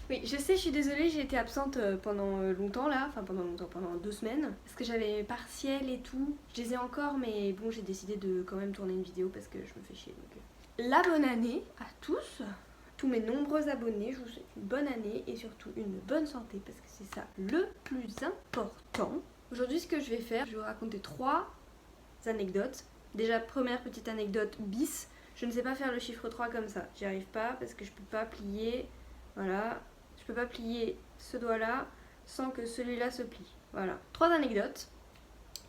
Oui, je sais, je suis désolée, j'ai été absente pendant longtemps là, enfin pendant longtemps, pendant 2 semaines, parce que j'avais partiel et tout. Je les ai encore, mais bon, j'ai décidé de quand même tourner une vidéo parce que je me fais chier. Donc, la bonne année à tous mes nombreux abonnés, je vous souhaite une bonne année et surtout une bonne santé parce que c'est ça le plus important. Aujourd'hui, ce que je vais faire, je vais vous raconter 3 anecdotes. Déjà, première petite anecdote bis, je ne sais pas faire le chiffre 3 comme ça, j'y arrive pas parce que je peux pas plier, voilà. Je peux pas plier ce doigt-là sans que celui-là se plie. Voilà. 3 anecdotes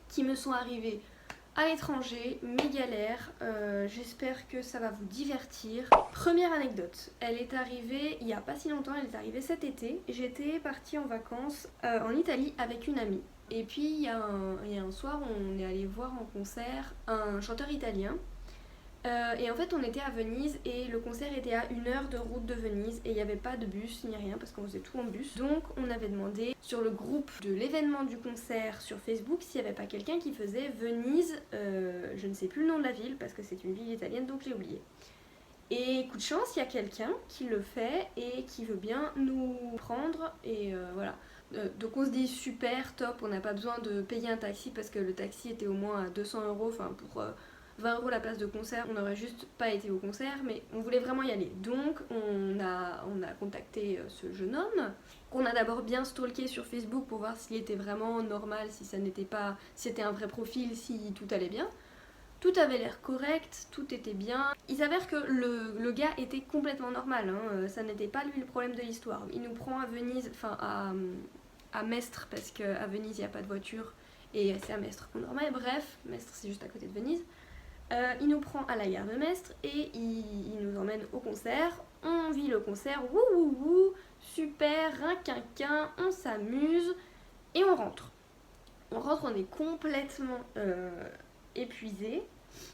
qui me sont arrivées à l'étranger, mes galères. J'espère que ça va vous divertir. Première anecdote, elle est arrivée il y a pas si longtemps, elle est arrivée cet été. J'étais partie en vacances en Italie avec une amie. Et puis il y a un soir, on est allé voir en concert un chanteur italien. Et en fait on était à Venise et le concert était à 1 heure de route de Venise et il n'y avait pas de bus ni rien parce qu'on faisait tout en bus. Donc on avait demandé sur le groupe de l'événement du concert sur Facebook s'il n'y avait pas quelqu'un qui faisait Venise, je ne sais plus le nom de la ville parce que c'est une ville italienne donc j'ai oublié. Et coup de chance, il y a quelqu'un qui le fait et qui veut bien nous prendre et voilà. Donc on se dit super, top, on n'a pas besoin de payer un taxi parce que le taxi était au moins à 200 €, enfin pour 20 € la place de concert, on n'aurait juste pas été au concert, mais on voulait vraiment y aller. Donc on a contacté ce jeune homme, qu'on a d'abord bien stalké sur Facebook pour voir s'il était vraiment normal, si ça n'était pas, si c'était un vrai profil, si tout allait bien. Tout avait l'air correct, tout était bien. Il s'avère que le gars était complètement normal, hein. Ça n'était pas lui le problème de l'histoire. Il nous prend à Venise, enfin à Mestre, parce qu'à Venise il n'y a pas de voiture, et c'est à Mestre qu'on dormait. Bref, Mestre c'est juste à côté de Venise. Il nous prend à la gare de Mestre et il nous emmène au concert. On vit le concert, wouh wouh wouh, super, rinquinquin, on s'amuse et on rentre. On est complètement épuisé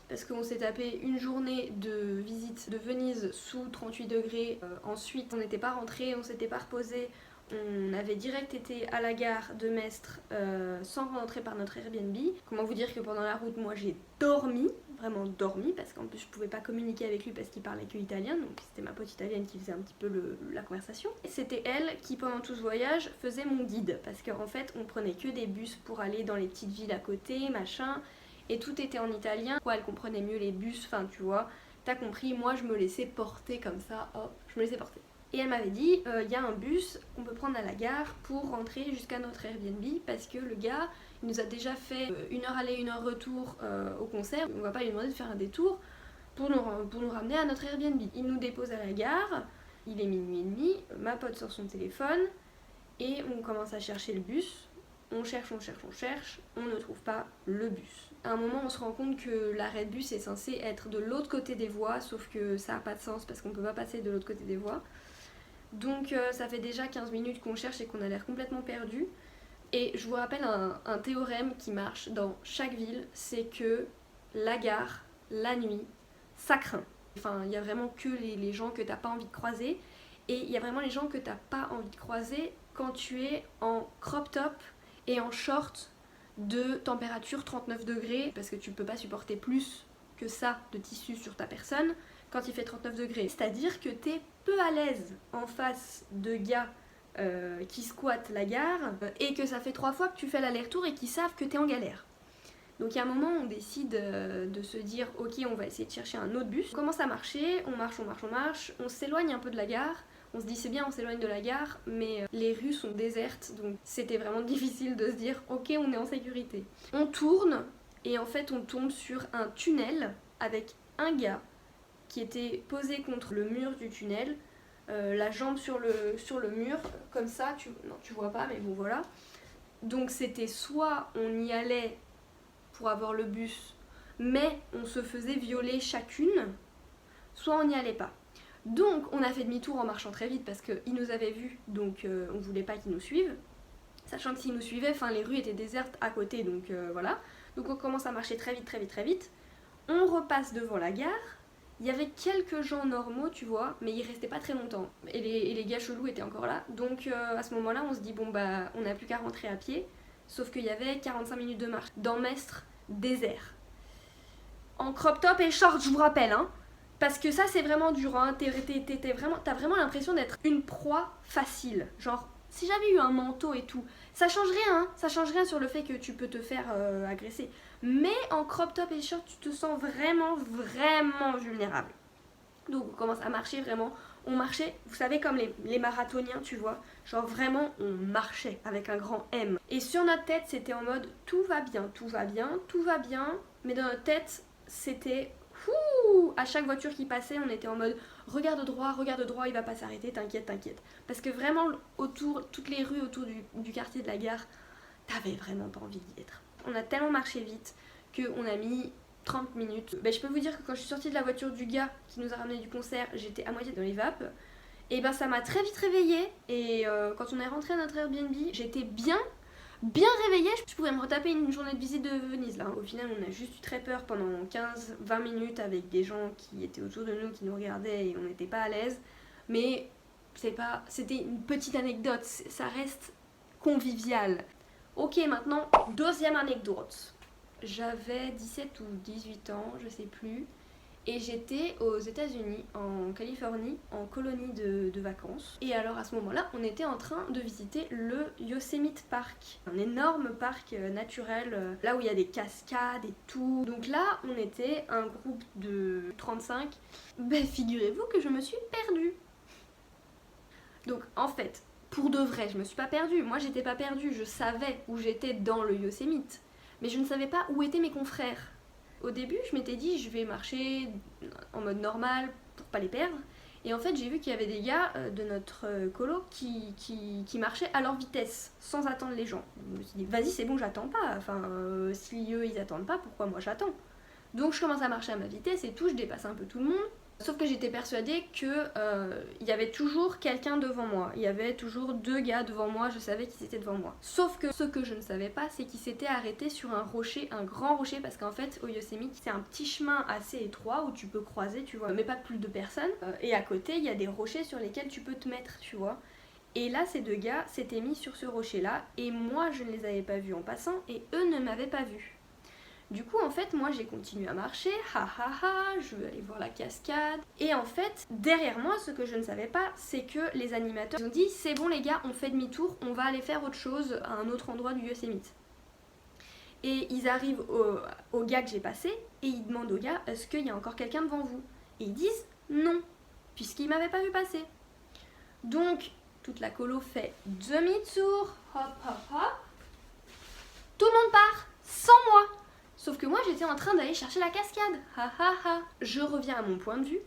parce qu'on s'est tapé une journée de visite de Venise sous 38 degrés. Ensuite, on n'était pas rentré, on s'était pas reposé. On avait direct été à la gare de Mestre sans rentrer par notre Airbnb. Comment vous dire que pendant la route, moi j'ai dormi, vraiment dormi, parce qu'en plus je pouvais pas communiquer avec lui parce qu'il parlait que italien, donc c'était ma pote italienne qui faisait un petit peu la conversation. Et c'était elle qui pendant tout ce voyage faisait mon guide, parce qu'en fait on prenait que des bus pour aller dans les petites villes à côté, machin, et tout était en italien. Quoi, elle comprenait mieux les bus, enfin tu vois, t'as compris, moi je me laissais porter comme ça, hop, je me laissais porter. Et elle m'avait dit, y a un bus qu'on peut prendre à la gare pour rentrer jusqu'à notre Airbnb parce que le gars, il nous a déjà fait 1 heure aller, 1 heure retour au concert. On va pas lui demander de faire un détour pour nous ramener à notre Airbnb. Il nous dépose à la gare, il est minuit et demi, ma pote sort son téléphone et on commence à chercher le bus. On cherche, on ne trouve pas le bus. À un moment, on se rend compte que l'arrêt de bus est censé être de l'autre côté des voies, sauf que ça n'a pas de sens parce qu'on ne peut pas passer de l'autre côté des voies. Donc ça fait déjà 15 minutes qu'on cherche et qu'on a l'air complètement perdu. Et je vous rappelle un théorème qui marche dans chaque ville, c'est que la gare, la nuit, ça craint. Enfin, il y a vraiment que les gens que t'as pas envie de croiser. Et il y a vraiment les gens que t'as pas envie de croiser quand tu es en crop top et en short de température 39 degrés, parce que tu peux pas supporter plus que ça de tissu sur ta personne quand il fait 39 degrés. C'est-à-dire que t'es peu à l'aise en face de gars qui squattent la gare et que ça fait 3 fois que tu fais l'aller-retour et qui savent que t'es en galère. Donc il y a un moment on décide de se dire ok, on va essayer de chercher un autre bus. On commence à marcher, on marche, on s'éloigne un peu de la gare. On se dit c'est bien, on s'éloigne de la gare, mais les rues sont désertes, donc c'était vraiment difficile de se dire ok, on est en sécurité. On tourne et en fait on tombe sur un tunnel avec un gars qui était posé contre le mur du tunnel, la jambe sur le mur, comme ça, non, tu vois pas, mais bon voilà. Donc c'était soit on y allait pour avoir le bus, mais on se faisait violer chacune, soit on n'y allait pas. Donc on a fait demi-tour en marchant très vite parce qu'ils nous avaient vus, donc on voulait pas qu'ils nous suivent. Sachant que s'ils nous suivaient, enfin les rues étaient désertes à côté, donc voilà. Donc on commence à marcher très vite. On repasse devant la gare. Il y avait quelques gens normaux, tu vois, mais ils restaient pas très longtemps. Et les gars chelous étaient encore là. Donc à ce moment-là, on se dit, bon bah, on n'a plus qu'à rentrer à pied. Sauf qu'il y avait 45 minutes de marche. Dans Mestre, désert. En crop top et short, je vous rappelle, hein. Parce que ça c'est vraiment dur, hein. T'as vraiment l'impression d'être une proie facile. Genre, si j'avais eu un manteau et tout, ça change rien, hein. Ça change rien sur le fait que tu peux te faire agresser. Mais en crop top et short, tu te sens vraiment, vraiment vulnérable. Donc on commence à marcher vraiment. On marchait, vous savez, comme les marathoniens, tu vois. Genre vraiment, on marchait avec un grand M. Et sur notre tête, c'était en mode tout va bien, tout va bien, tout va bien. Mais dans notre tête, c'était ouh, à chaque voiture qui passait, on était en mode regarde droit, il va pas s'arrêter, t'inquiète, t'inquiète. Parce que vraiment, autour, toutes les rues autour du quartier de la gare, t'avais vraiment pas envie d'y être. On a tellement marché vite qu'on a mis 30 minutes. Je peux vous dire que quand je suis sortie de la voiture du gars qui nous a ramené du concert, j'étais à moitié dans les vapes. Et ça m'a très vite réveillée. Et quand on est rentré à notre Airbnb, j'étais bien réveillée. Je pouvais me retaper une journée de visite de Venise là. Au final, on a juste eu très peur pendant 15-20 minutes avec des gens qui étaient autour de nous, qui nous regardaient et on n'était pas à l'aise. Mais c'était une petite anecdote, ça reste convivial. Ok, maintenant, deuxième anecdote. J'avais 17 ou 18 ans, je sais plus, et j'étais aux États-Unis, en Californie, en colonie de vacances. Et alors à ce moment-là, on était en train de visiter le Yosemite Park, un énorme parc naturel, là où il y a des cascades et tout. Donc là, on était un groupe de 35. Figurez-vous que je me suis perdue. Donc en fait, pour de vrai, je me suis pas perdue. Moi, j'étais pas perdue, je savais où j'étais dans le Yosemite. Mais je ne savais pas où étaient mes confrères. Au début, je m'étais dit, je vais marcher en mode normal pour pas les perdre. Et en fait, j'ai vu qu'il y avait des gars de notre colo qui marchaient à leur vitesse, sans attendre les gens. Je me suis dit, vas-y, c'est bon, j'attends pas. Enfin, si eux, ils attendent pas, pourquoi moi j'attends? Donc je commence à marcher à ma vitesse et tout, je dépasse un peu tout le monde. Sauf que j'étais persuadée que il y avait toujours quelqu'un devant moi. Il y avait toujours deux gars devant moi, je savais qu'ils étaient devant moi. Sauf que ce que je ne savais pas, c'est qu'ils s'étaient arrêtés sur un rocher, un grand rocher, parce qu'en fait, au Yosemite, c'est un petit chemin assez étroit où tu peux croiser, tu vois, mais pas plus de personnes. Et à côté, il y a des rochers sur lesquels tu peux te mettre, tu vois. Et là, ces deux gars s'étaient mis sur ce rocher-là, et moi, je ne les avais pas vus en passant, et eux ne m'avaient pas vue. Du coup, en fait, moi j'ai continué à marcher, je veux aller voir la cascade. Et en fait, derrière moi, ce que je ne savais pas, c'est que les animateurs ont dit c'est bon les gars, on fait demi-tour, on va aller faire autre chose à un autre endroit du Yosemite. Et ils arrivent au gars que j'ai passé et ils demandent au gars est-ce qu'il y a encore quelqu'un devant vous? Et ils disent non, puisqu'ils m'avaient pas vu passer. Donc, toute la colo fait demi-tour, hop. Tout le monde part, sans moi. Sauf que moi j'étais en train d'aller chercher la cascade. Je reviens à mon point de vue.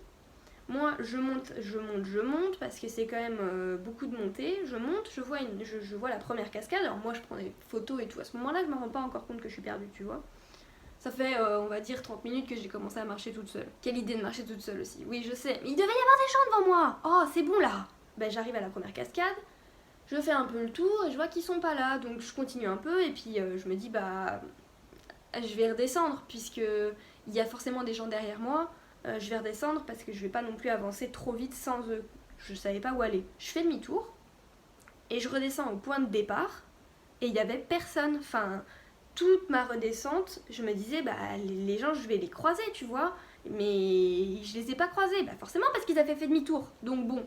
Moi je monte parce que c'est quand même beaucoup de montée. Je monte, je vois la première cascade. Alors moi je prends des photos et tout. À ce moment-là je me rends pas encore compte que je suis perdue, tu vois. Ça fait on va dire 30 minutes que j'ai commencé à marcher toute seule. Quelle idée de marcher toute seule aussi. Oui je sais, mais il devait y avoir des gens devant moi. Oh c'est bon là. J'arrive à la première cascade. Je fais un peu le tour et je vois qu'ils sont pas là. Donc je continue un peu et puis je me dis je vais redescendre puisque il y a forcément des gens derrière moi. Je vais redescendre parce que je vais pas non plus avancer trop vite sans eux. Je savais pas où aller. Je fais demi-tour et je redescends au point de départ et il y avait personne. Enfin, toute ma redescente, je me disais les gens je vais les croiser, tu vois. Mais je les ai pas croisés, forcément parce qu'ils avaient fait demi-tour. Donc bon,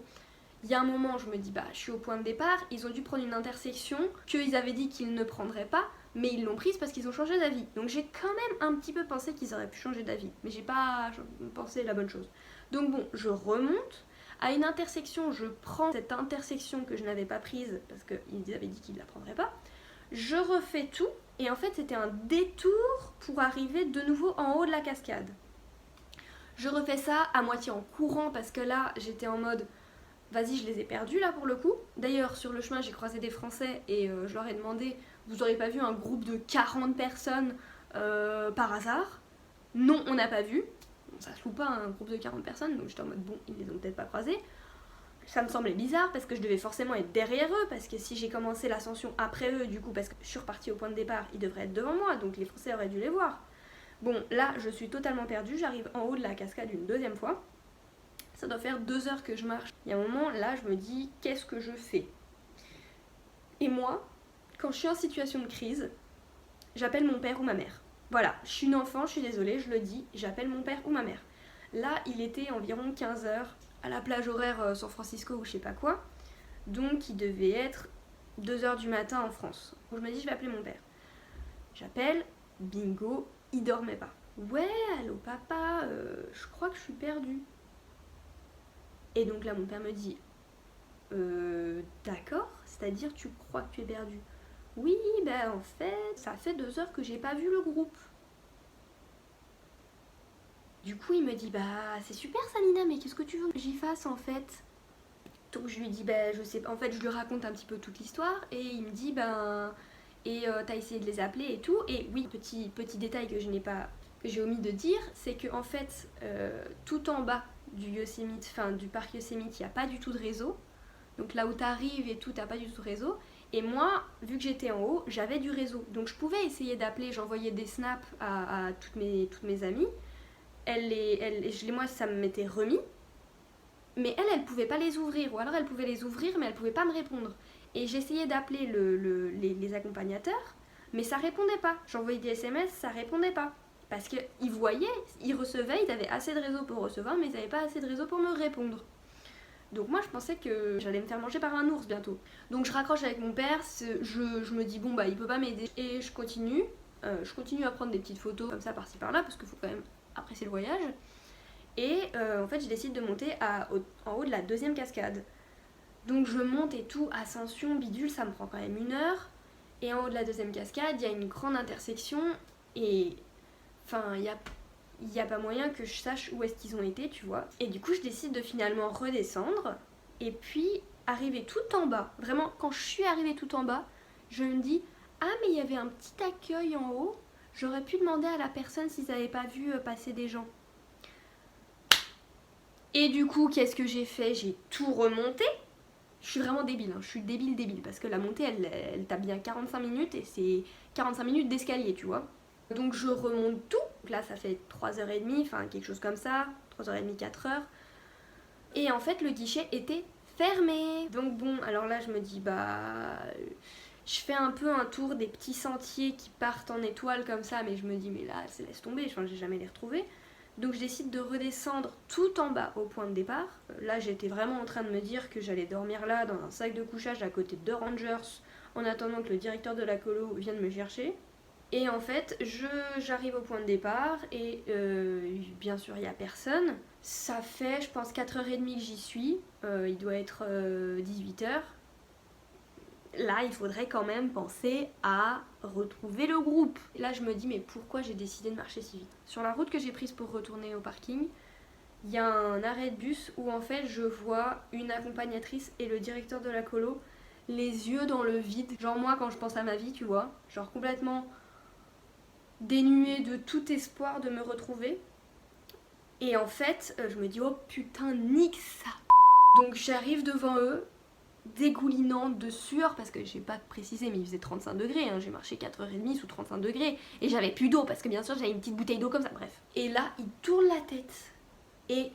il y a un moment, je me dis je suis au point de départ, ils ont dû prendre une intersection qu'ils avaient dit qu'ils ne prendraient pas. Mais ils l'ont prise parce qu'ils ont changé d'avis. Donc j'ai quand même un petit peu pensé qu'ils auraient pu changer d'avis. Mais j'ai pas pensé la bonne chose. Donc bon, je remonte. À une intersection, je prends cette intersection que je n'avais pas prise parce qu'ils avaient dit qu'ils ne la prendraient pas. Je refais tout. Et en fait, c'était un détour pour arriver de nouveau en haut de la cascade. Je refais ça à moitié en courant parce que là, j'étais en mode... Vas-y, je les ai perdus là pour le coup. D'ailleurs, sur le chemin, j'ai croisé des Français et je leur ai demandé vous aurez pas vu un groupe de 40 personnes par hasard? Non, on n'a pas vu. Ça se loue pas un groupe de 40 personnes, donc j'étais en mode bon, ils les ont peut-être pas croisés. Ça me semblait bizarre parce que je devais forcément être derrière eux, parce que si j'ai commencé l'ascension après eux, du coup, parce que je suis repartie au point de départ, ils devraient être devant moi, donc les Français auraient dû les voir. Bon, là, je suis totalement perdue, j'arrive en haut de la cascade une deuxième fois. Ça doit faire 2 heures que je marche. Il y a un moment, là, je me dis, qu'est-ce que je fais? Et moi, quand je suis en situation de crise, j'appelle mon père ou ma mère. Voilà, je suis une enfant, je suis désolée, je le dis, j'appelle mon père ou ma mère. Là, il était environ 15h à la plage horaire San Francisco ou je sais pas quoi. Donc, il devait être 2h du matin en France. Donc, je me dis, je vais appeler mon père. J'appelle, bingo, il dormait pas. Ouais, allô papa, je crois que je suis perdue. Et donc là, mon père me dit, d'accord, c'est-à-dire tu crois que tu es perdue? Oui, ben en fait, ça fait 2 heures que j'ai pas vu le groupe. Du coup, il me dit, bah c'est super Salina, mais qu'est-ce que tu veux que j'y fasse en fait? Donc je lui dis, bah je sais pas, en fait je lui raconte un petit peu toute l'histoire et il me dit, ben, et t'as essayé de les appeler et tout. Et oui, petit détail que j'ai omis de dire, c'est que en fait, tout en bas du Yosemite, enfin du parc Yosemite, il n'y a pas du tout de réseau. Donc là où t'arrives et tout, t'as pas du tout de réseau. Et moi, vu que j'étais en haut, j'avais du réseau. Donc je pouvais essayer d'appeler, j'envoyais des snaps à toutes mes amies. Moi, ça me m'était remis. Mais elle pouvait pas les ouvrir. Ou alors elle pouvait les ouvrir, mais elle pouvait pas me répondre. Et j'essayais d'appeler les accompagnateurs, mais ça répondait pas. J'envoyais des SMS, ça répondait pas. Parce qu'ils voyaient, ils recevaient, ils avaient assez de réseau pour recevoir, mais ils n'avaient pas assez de réseau pour me répondre. Donc moi je pensais que j'allais me faire manger par un ours bientôt. Donc je raccroche avec mon père, je me dis bon bah il peut pas m'aider. Et je continue à prendre des petites photos comme ça par-ci par-là, parce qu'il faut quand même apprécier le voyage. Et en fait je décide de monter en haut de la deuxième cascade. Donc je monte et tout, ascension, bidule, ça me prend quand même 1 heure. Et en haut de la deuxième cascade, il y a une grande intersection. Et enfin, il y a pas moyen que je sache où est-ce qu'ils ont été, tu vois. Et du coup, je décide de finalement redescendre. Et puis, arriver tout en bas. Vraiment, quand je suis arrivée tout en bas, je me dis, ah mais il y avait un petit accueil en haut. J'aurais pu demander à la personne s'ils n'avaient pas vu passer des gens. Et du coup, qu'est-ce que j'ai fait? J'ai tout remonté. Je suis vraiment débile, hein. Je suis débile, parce que la montée, elle tape bien 45 minutes et c'est 45 minutes d'escalier, tu vois. Donc je remonte tout. Donc là, ça fait 3h30, enfin quelque chose comme ça, 3h30, 4h. Et en fait, le guichet était fermé. Donc bon, alors là, je me dis, bah... Je fais un peu un tour des petits sentiers qui partent en étoile comme ça, mais je me dis, mais là, c'est laisse tomber, enfin, j'ai jamais les retrouvés. Donc je décide de redescendre tout en bas au point de départ. Là j'étais vraiment en train de me dire que j'allais dormir là dans un sac de couchage à côté de 2 rangers en attendant que le directeur de la colo vienne me chercher. Et en fait j'arrive au point de départ et bien sûr il n'y a personne. Ça fait je pense 4h30 que j'y suis, il doit être 18h. Là, il faudrait quand même penser à retrouver le groupe. Là, je me dis, mais pourquoi j'ai décidé de marcher si vite? Sur la route que j'ai prise pour retourner au parking, il y a un arrêt de bus où en fait je vois une accompagnatrice et le directeur de la colo, les yeux dans le vide. Genre moi, quand je pense à ma vie, tu vois, genre complètement dénuée de tout espoir de me retrouver. Et en fait, je me dis, oh putain, nique ça. Donc j'arrive devant eux, dégoulinante de sueur parce que j'ai pas précisé mais il faisait 35 degrés, hein. J'ai marché 4h30 sous 35 degrés et j'avais plus d'eau parce que bien sûr j'avais une petite bouteille d'eau comme ça, bref. Et là ils tournent la tête et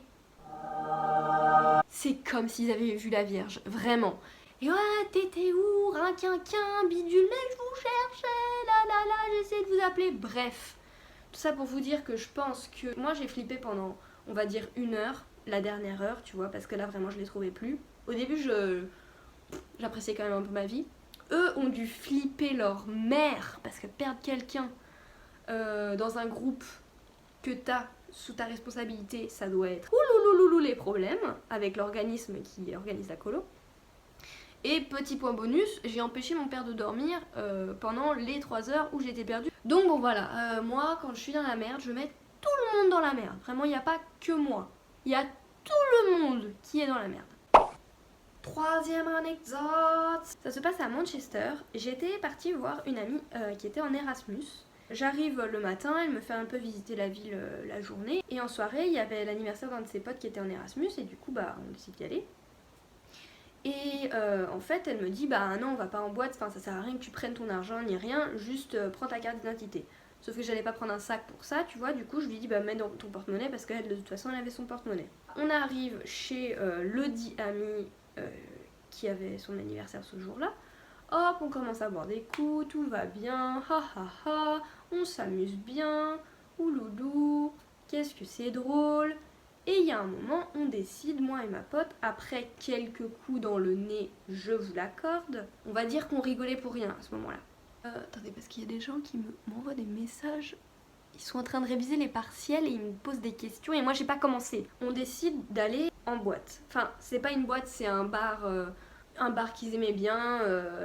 c'est comme s'ils avaient vu la Vierge, vraiment. Et ouais, t'étais où, rinquinquin, bidule, mais je vous cherchais, là, j'essaie de vous appeler, bref. Tout ça pour vous dire que je pense que moi j'ai flippé pendant, on va dire 1 heure, la dernière heure, tu vois, parce que là vraiment je les trouvais plus. Au début j'appréciais quand même un peu ma vie. Eux ont dû flipper leur mère parce que perdre quelqu'un dans un groupe que t'as sous ta responsabilité, ça doit être ouloulouloulou les problèmes avec l'organisme qui organise la colo. Et petit point bonus, j'ai empêché mon père de dormir pendant les 3 heures où j'étais perdue. Donc bon voilà, moi quand je suis dans la merde, je mets tout le monde dans la merde. Vraiment, il n'y a pas que moi. Il y a tout le monde qui est dans la merde. Troisième anecdote. Ça se passe à Manchester. J'étais partie voir une amie qui était en Erasmus. J'arrive le matin, elle me fait un peu visiter la ville la journée. Et en soirée, il y avait l'anniversaire d'un de ses potes qui était en Erasmus. Et du coup, bah, on décide d'y aller. Et en fait, elle me dit, bah non, on va pas en boîte, enfin, ça sert à rien que tu prennes ton argent ni rien, juste prends ta carte d'identité. Sauf que j'allais pas prendre un sac pour ça, tu vois, du coup je lui dis, bah mets dans ton porte-monnaie parce qu'elle de toute façon elle avait son porte-monnaie. On arrive chez le dit ami qui avait son anniversaire ce jour-là. Hop, on commence à boire des coups, tout va bien, ha ha ha, on s'amuse bien, ouloulou, qu'est-ce que c'est drôle. Et il y a un moment, on décide, moi et ma pote, après quelques coups dans le nez, je vous l'accorde, on va dire qu'on rigolait pour rien à ce moment-là. Attendez, parce qu'il y a des gens qui m'envoient des messages. Ils sont en train de réviser les partiels et ils me posent des questions et moi j'ai pas commencé. On décide d'aller en boîte. Enfin, c'est pas une boîte, c'est un bar qu'ils aimaient bien,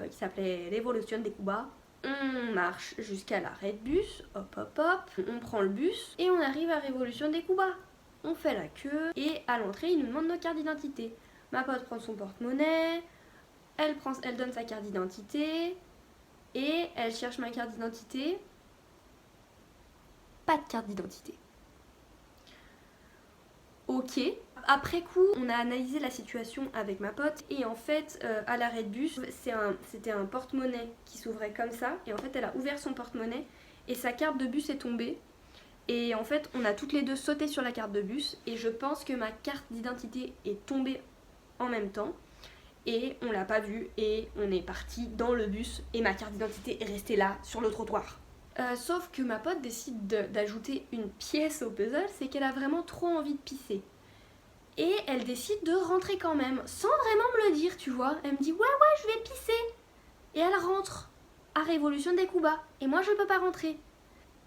qui s'appelait l'Evolution des Cuba. On marche jusqu'à l'arrêt de bus, hop hop hop, on prend le bus et on arrive à Révolution des Cuba. On fait la queue et à l'entrée ils nous demandent nos cartes d'identité. Ma pote prend son porte-monnaie, elle donne sa carte d'identité et elle cherche ma carte d'identité. Pas de carte d'identité. Ok. Après coup, on a analysé la situation avec ma pote et en fait, à l'arrêt de bus, c'était un porte-monnaie qui s'ouvrait comme ça et en fait, elle a ouvert son porte-monnaie et sa carte de bus est tombée. Et en fait, on a toutes les deux sauté sur la carte de bus et je pense que ma carte d'identité est tombée en même temps et on l'a pas vue et on est parti dans le bus et ma carte d'identité est restée là sur le trottoir. Sauf que ma pote décide d'ajouter une pièce au puzzle, c'est qu'elle a vraiment trop envie de pisser. Et elle décide de rentrer quand même, sans vraiment me le dire, tu vois. Elle me dit ouais je vais pisser. Et elle rentre à Révolution des Cuba. Et moi je peux pas rentrer.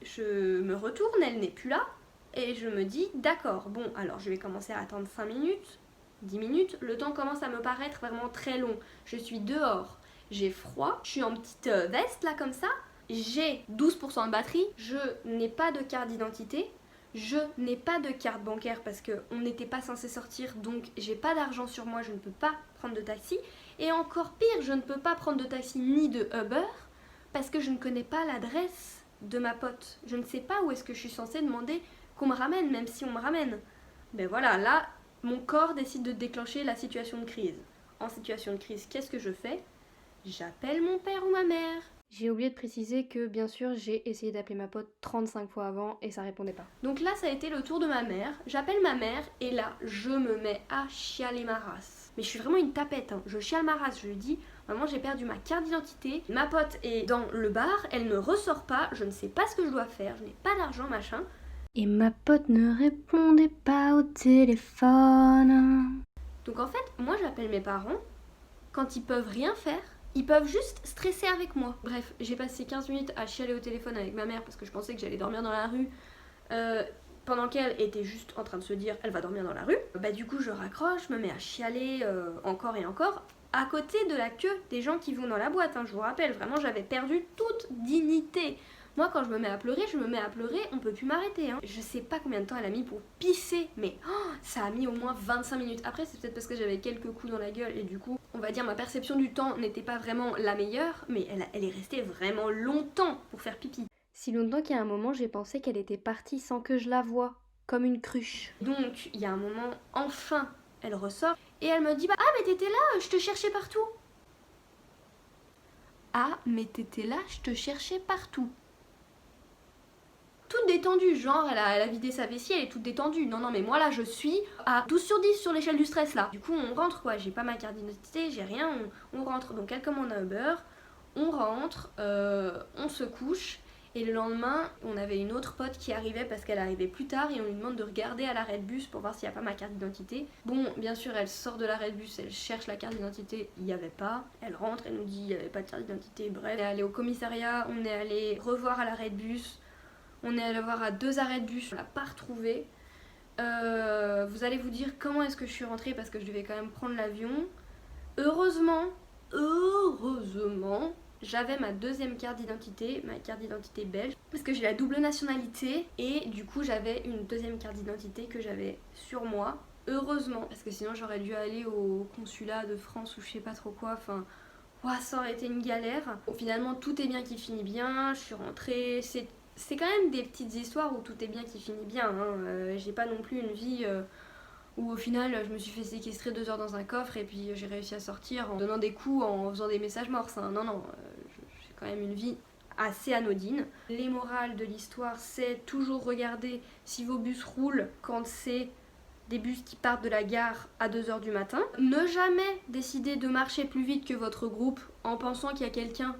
Je me retourne, elle n'est plus là. Et je me dis d'accord, bon alors je vais commencer à attendre 5 minutes, 10 minutes. Le temps commence à me paraître vraiment très long. Je suis dehors, j'ai froid, je suis en petite veste là comme ça. J'ai 12% de batterie, je n'ai pas de carte d'identité, je n'ai pas de carte bancaire parce qu'on n'était pas censé sortir, donc j'ai pas d'argent sur moi, je ne peux pas prendre de taxi. Et encore pire, je ne peux pas prendre de taxi ni de Uber parce que je ne connais pas l'adresse de ma pote. Je ne sais pas où est-ce que je suis censée demander qu'on me ramène, même si on me ramène. Ben voilà, là, mon corps décide de déclencher la situation de crise. En situation de crise, qu'est-ce que je fais? J'appelle mon père ou ma mère. J'ai oublié de préciser que bien sûr j'ai essayé d'appeler ma pote 35 fois avant et ça répondait pas. Donc là ça a été le tour de ma mère, j'appelle ma mère et là je me mets à chialer ma race. Mais je suis vraiment une tapette, hein. Je chiale ma race, je lui dis maman j'ai perdu ma carte d'identité, ma pote est dans le bar, elle ne ressort pas, je ne sais pas ce que je dois faire, je n'ai pas d'argent machin. Et ma pote ne répondait pas au téléphone. Donc en fait moi j'appelle mes parents quand ils peuvent rien faire. Ils peuvent juste stresser avec moi. Bref, j'ai passé 15 minutes à chialer au téléphone avec ma mère parce que je pensais que j'allais dormir dans la rue. Pendant qu'elle était juste en train de se dire elle va dormir dans la rue. Bah du coup je raccroche, je me mets à chialer encore et encore. À côté de la queue des gens qui vont dans la boîte, hein, je vous rappelle, vraiment j'avais perdu toute dignité. Moi quand je me mets à pleurer, on peut plus m'arrêter. Hein. Je sais pas combien de temps elle a mis pour pisser, mais ça a mis au moins 25 minutes. Après c'est peut-être parce que j'avais quelques coups dans la gueule et du coup, on va dire ma perception du temps n'était pas vraiment la meilleure, mais elle est restée vraiment longtemps pour faire pipi. Si longtemps qu'il y a un moment j'ai pensé qu'elle était partie sans que je la voie, comme une cruche. Donc il y a un moment, enfin, elle ressort et elle me dit bah, ah mais t'étais là, je te cherchais partout. Ah mais t'étais là, je te cherchais partout. Toute détendue, genre elle a vidé sa vessie, elle est toute détendue. Non, mais moi là je suis à 12 sur 10 sur l'échelle du stress là. Du coup on rentre quoi, j'ai pas ma carte d'identité, j'ai rien, on rentre. Donc elle commande un Uber, on rentre, on se couche. Et le lendemain, on avait une autre pote qui arrivait parce qu'elle arrivait plus tard et on lui demande de regarder à l'arrêt de bus pour voir s'il n'y a pas ma carte d'identité. Bon, bien sûr, elle sort de l'arrêt de bus, elle cherche la carte d'identité, il n'y avait pas. Elle rentre, elle nous dit il n'y avait pas de carte d'identité. Bref, on est allé au commissariat, on est allé revoir à l'arrêt de bus. On est allé voir à 2 arrêts de bus, on l'a pas retrouvé. Vous allez vous dire comment est-ce que je suis rentrée parce que je devais quand même prendre l'avion. Heureusement, j'avais ma deuxième carte d'identité, ma carte d'identité belge, parce que j'ai la double nationalité et du coup j'avais une deuxième carte d'identité que j'avais sur moi. Heureusement, parce que sinon j'aurais dû aller au consulat de France ou je sais pas trop quoi, enfin... Ouah, ça aurait été une galère. Bon, finalement tout est bien qui finit bien, je suis rentrée, c'est quand même des petites histoires où tout est bien qui finit bien. Hein. J'ai pas non plus une vie où au final je me suis fait séquestrer 2 heures dans un coffre et puis j'ai réussi à sortir en donnant des coups, en faisant des messages morses. Hein. Non, j'ai quand même une vie assez anodine. Les morales de l'histoire, c'est toujours regarder si vos bus roulent quand c'est des bus qui partent de la gare à 2 heures du matin. Ne jamais décider de marcher plus vite que votre groupe en pensant qu'il y a quelqu'un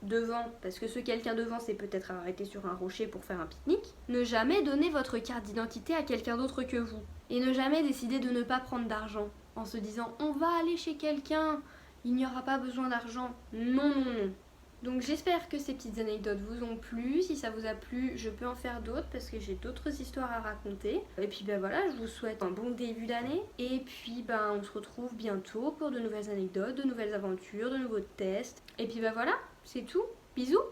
devant, parce que ce quelqu'un devant s'est peut-être arrêté sur un rocher pour faire un pique-nique. Ne jamais donner votre carte d'identité à quelqu'un d'autre que vous. Et ne jamais décider de ne pas prendre d'argent en se disant on va aller chez quelqu'un, il n'y aura pas besoin d'argent. Non, non, non. Donc j'espère que ces petites anecdotes vous ont plu. Si ça vous a plu, je peux en faire d'autres parce que j'ai d'autres histoires à raconter. Et puis ben voilà, je vous souhaite un bon début d'année. Et puis ben on se retrouve bientôt pour de nouvelles anecdotes, de nouvelles aventures, de nouveaux tests. Et puis ben voilà, c'est tout. Bisous!